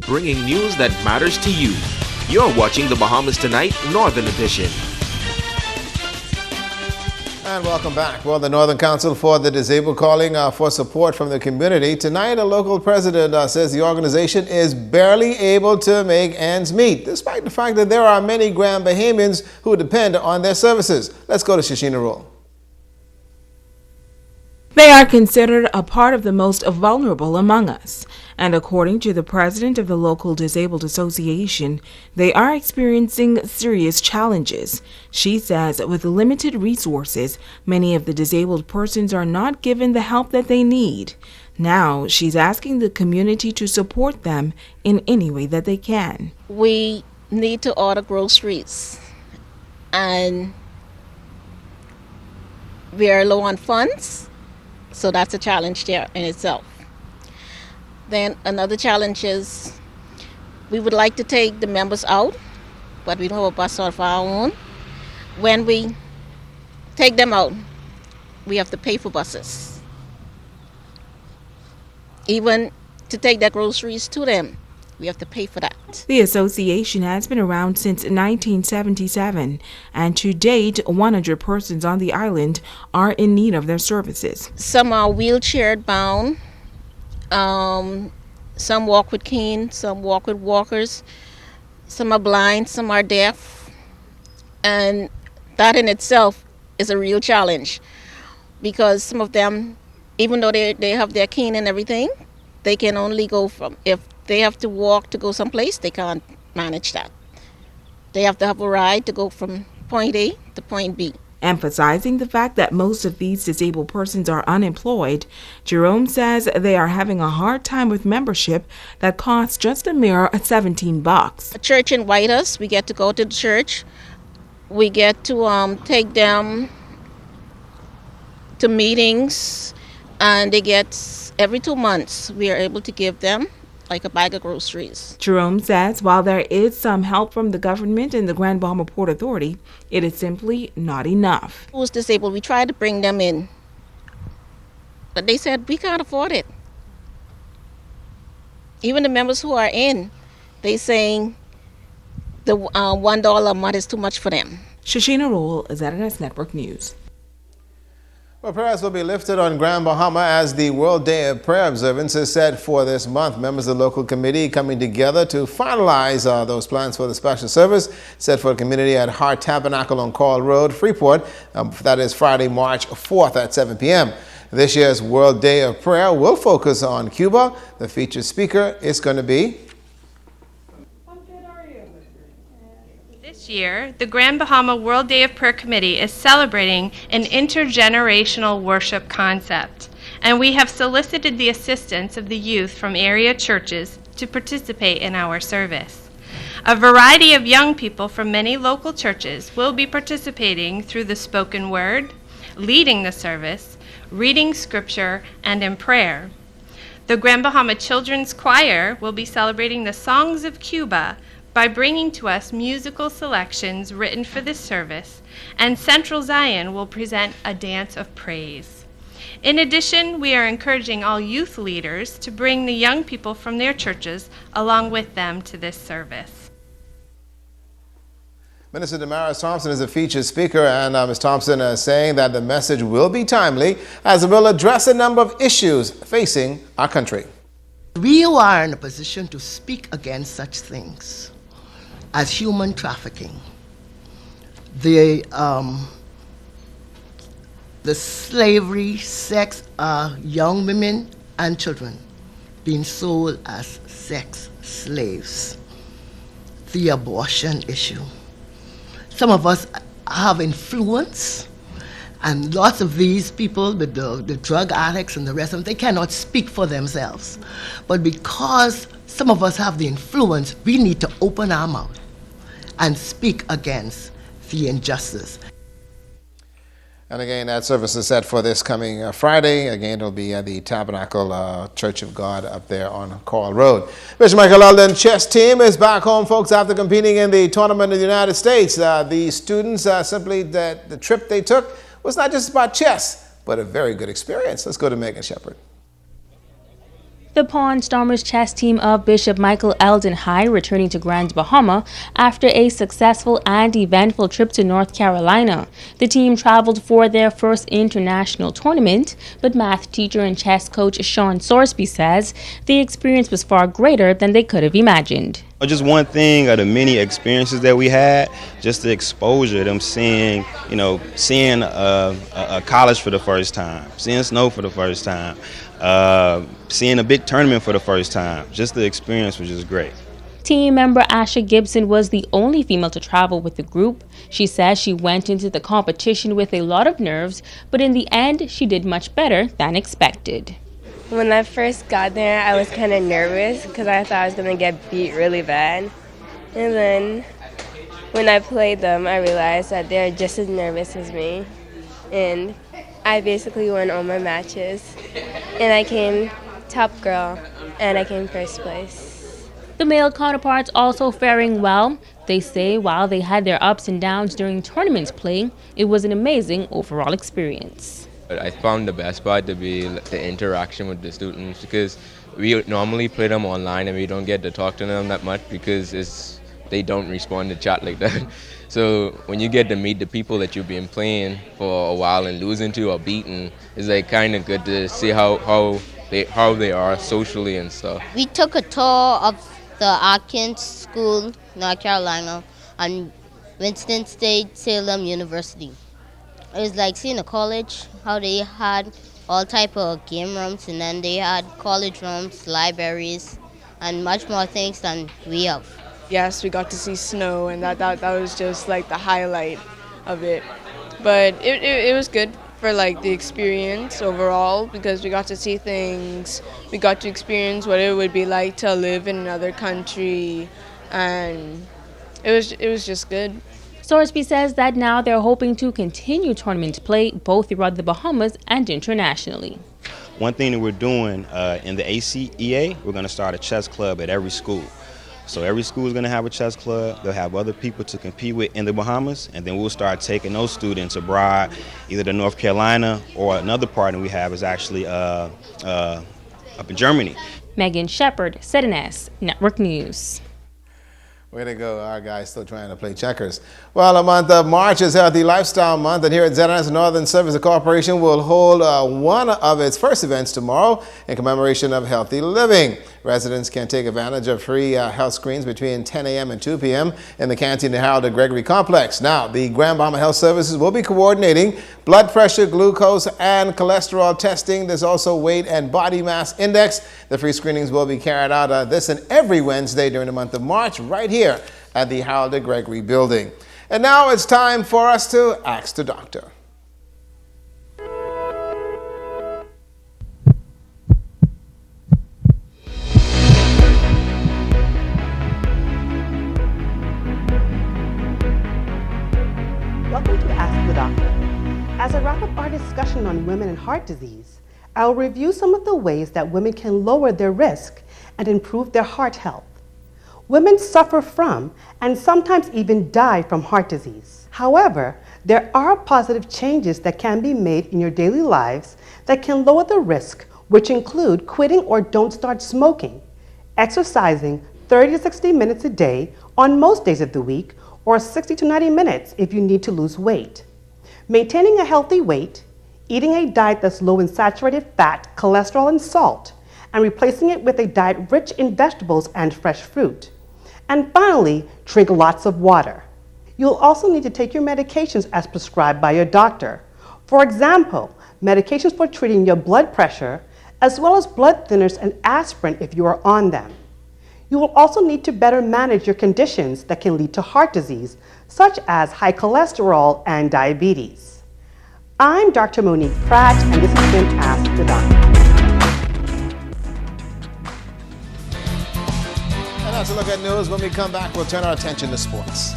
bringing news that matters to you. You're watching the Bahamas Tonight Northern Edition. And welcome back. Well, the Northern Council for the Disabled calling for support from the community. Tonight, a local president says the organization is barely able to make ends meet, despite the fact that there are many Grand Bahamians who depend on their services. Let's go to Shashina Roll. They are considered a part of the most vulnerable among us, and according to the president of the local Disabled Association, they are experiencing serious challenges. She says with limited resources, many of the disabled persons are not given the help that they need. Now, she's asking the community to support them in any way that they can. We need to order groceries, and we are low on funds. So that's a challenge there in itself. Then another challenge is we would like to take the members out, but we don't have a bus of our own. When we take them out, we have to pay for buses. Even to take their groceries to them, we have to pay for that. The association has been around since 1977, and to date, 100 persons on the island are in need of their services. Some are wheelchair bound, some walk with cane, some walk with walkers, some are blind, some are deaf, and that in itself is a real challenge, because some of them, even though they have their cane and everything, they can only go from, if they have to walk to go someplace, they can't manage that. They have to have a ride to go from point A to point B. Emphasizing the fact that most of these disabled persons are unemployed, Jerome says they are having a hard time with membership that costs just a mere $17. A church invite us. We get to go to the church. We get to take them to meetings, and they get, every 2 months, we are able to give them like a bag of groceries. Jerome says while there is some help from the government and the Grand Bahama Port Authority, it is simply not enough. Who's disabled, we tried to bring them in, but they said we can't afford it. Even the members who are in, they saying the $1 a month is too much for them. Shashina Roll, ZNS Network News. Well, prayers will be lifted on Grand Bahama as the World Day of Prayer observance is set for this month. Members of the local committee coming together to finalize those plans for the special service set for the community at Heart Tabernacle on Coral Road, Freeport. That is Friday, March 4th at 7 p.m. This year's World Day of Prayer will focus on Cuba. The featured speaker is going to be... This year, the Grand Bahama World Day of Prayer Committee is celebrating an intergenerational worship concept, and we have solicited the assistance of the youth from area churches to participate in our service. A variety of young people from many local churches will be participating through the spoken word, leading the service, reading scripture, and in prayer. The Grand Bahama Children's Choir will be celebrating the songs of Cuba by bringing to us musical selections written for this service, and Central Zion will present a dance of praise. In addition, we are encouraging all youth leaders to bring the young people from their churches along with them to this service. Minister Damaris Thompson is a featured speaker, and Ms. Thompson is saying that the message will be timely as it will address a number of issues facing our country. We are in a position to speak against such things as human trafficking, the slavery, sex, young women and children being sold as sex slaves, the abortion issue. Some of us have influence, and lots of these people, with the drug addicts and the rest of them, they cannot speak for themselves. But because some of us have the influence, we need to open our mouth and speak against the injustice. And again, that service is set for this coming Friday. Again, it'll be at the Tabernacle Church of God up there on Coral Road. Bishop Michael Alden chess team is back home, folks, after competing in the tournament in the United States. The students simply, the trip they took was not just about chess, but a very good experience. Let's go to Megan Shepard. The Pawn Stormers chess team of Bishop Michael Eldon High returning to Grand Bahama after a successful and eventful trip to North Carolina. The team traveled for their first international tournament, but math teacher and chess coach Shawn Sorsby says the experience was far greater than they could have imagined. Just one thing of the many experiences that we had, just the exposure, them seeing a college for the first time, seeing snow for the first time, seeing a big tournament for the first time. Just the experience was just great. Team member Asha Gibson was the only female to travel with the group. She says she went into the competition with a lot of nerves, but in the end, she did much better than expected. When I first got there, I was kind of nervous because I thought I was going to get beat really bad. And then when I played them, I realized that they're just as nervous as me. And I basically won all my matches. And I came top girl, and I came first place. The male counterparts also faring well. They say while they had their ups and downs during tournament play, it was an amazing overall experience. I found the best part to be the interaction with the students, because we normally play them online and we don't get to talk to them that much because they don't respond to chat like that. So when you get to meet the people that you've been playing for a while and losing to or beating, it's like kind of good to see how they are socially and stuff. We took a tour of the Atkins School, North Carolina, and Winston-Salem University. It was like seeing a college, how they had all type of game rooms, and then they had college rooms, libraries, and much more things than we have. Yes, we got to see snow, and that was just like the highlight of it. But it was good for like the experience overall, because we got to see things, we got to experience what it would be like to live in another country, and it was just good. Sorsby says that now they're hoping to continue tournament play both throughout the Bahamas and internationally. One thing that we're doing in the ACEA, we're going to start a chess club at every school. So every school is going to have a chess club. They'll have other people to compete with in the Bahamas, and then we'll start taking those students abroad, either to North Carolina, or another partner we have is actually up in Germany. Megan Shepard, ZNS Network News. Way to go. Our guys still trying to play checkers. Well, a month of March is Healthy Lifestyle Month, and here at ZNS Northern Service Corporation will hold one of its first events tomorrow in commemoration of healthy living. Residents can take advantage of free health screens between 10 a.m. and 2 p.m. in the Canteen and Harold Gregory Complex. Now, the Grand Bahama Health Services will be coordinating blood pressure, glucose, and cholesterol testing. There's also weight and body mass index. The free screenings will be carried out this and every Wednesday during the month of March right here at the Harold Gregory building. And now it's time for us to Ask the Doctor. Welcome to Ask the Doctor. As I wrap up our discussion on women and heart disease, I'll review some of the ways that women can lower their risk and improve their heart health. Women suffer from and sometimes even die from heart disease. However, there are positive changes that can be made in your daily lives that can lower the risk, which include quitting or don't start smoking, exercising 30 to 60 minutes a day on most days of the week, or 60 to 90 minutes if you need to lose weight, maintaining a healthy weight, eating a diet that's low in saturated fat, cholesterol, and salt, and replacing it with a diet rich in vegetables and fresh fruit. And finally, drink lots of water. You'll also need to take your medications as prescribed by your doctor. For example, medications for treating your blood pressure, as well as blood thinners and aspirin if you are on them. You will also need to better manage your conditions that can lead to heart disease, such as high cholesterol and diabetes. I'm Dr. Monique Pratt, and this has been Ask the Doctor. And now to look at news. When we come back, we'll turn our attention to sports.